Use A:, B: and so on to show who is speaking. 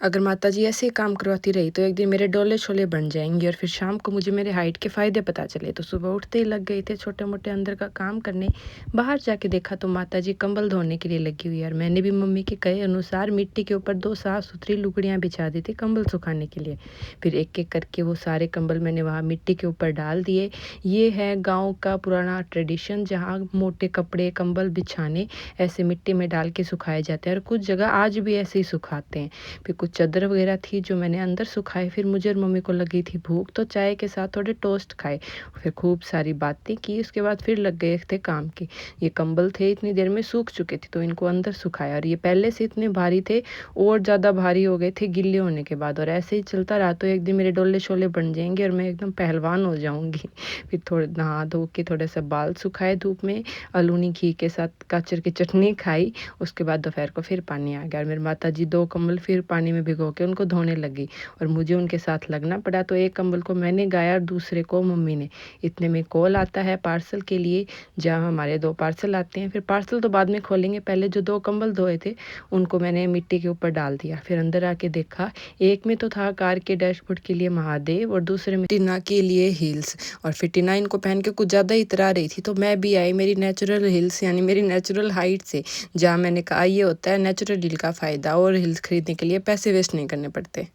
A: अगर माताजी ऐसे ही काम करवाती रही तो एक दिन मेरे डोले छोले बन जाएंगे। और फिर शाम को मुझे मेरे हाइट के फ़ायदे पता चले तो सुबह उठते ही लग गए थे छोटे मोटे अंदर का काम करने। बाहर जाके देखा तो माताजी कंबल धोने के लिए लगी हुई है और मैंने भी मम्मी के कहे अनुसार मिट्टी के ऊपर 2 साफ़ सुथरी लुगड़ियाँ बिछा दी थी कंबल सुखाने के लिए। फिर एक-एक करके वो सारे कंबल मैंने वहाँ मिट्टी के ऊपर डाल दिए। ये है गाँव का पुराना ट्रेडिशन, जहाँ मोटे कपड़े, कंबल बिछाने ऐसे मिट्टी में डाल के सुखाए जाते हैं और कुछ जगह आज भी ऐसे ही सुखाते हैं। फिर कुछ चादर वगैरह थी जो मैंने अंदर सुखाए। फिर मुझे और मम्मी को लगी थी भूख तो चाय के साथ थोड़े टोस्ट खाए। फिर खूब सारी बातें की, उसके बाद फिर लग गए थे काम के। ये कंबल थे इतनी देर में सूख चुके थे तो इनको अंदर सुखाया और ये पहले से इतने भारी थे और ज़्यादा भारी हो गए थे गिल्ले होने के बाद। और ऐसे ही चलता रहा तो एक दिन मेरे डोले शोले बन जाएंगे और मैं एकदम पहलवान हो जाऊंगी। फिर थोड़े नहा धो के थोड़े सा बाल सुखाए धूप में, अलूनी घी के साथ गाजर की चटनी खाई। उसके बाद दोपहर को फिर पानी आ गया और मेरी माता जी 2 कंबल फिर पानी में भिगो के उनको धोने लगी और मुझे उनके साथ लगना पड़ा। तो एक कंबल को मैंने गाया और दूसरे को मम्मी ने। इतने में कॉल आता है पार्सल के लिए, जहाँ हमारे 2 पार्सल आते हैं। फिर पार्सल तो बाद में खोलेंगे, पहले जो 2 कंबल धोए थे उनको मैंने मिट्टी के ऊपर डाल दिया। फिर अंदर आके देखा, एक में तो था कार के डैशबोर्ड के लिए महादेव और दूसरे में टीना के लिए हील्स। और फिर टीना इनको पहन के कुछ ज़्यादा ही इतरा रही थी तो मैं भी आई मेरी नेचुरल हील्स यानी मेरी नेचुरल हाइट से, जहाँ मैंने कहा ये होता है नेचुरल हील का फ़ायदा और हील्स खरीदने के लिए पैसे वेस्ट नहीं करने पड़ते।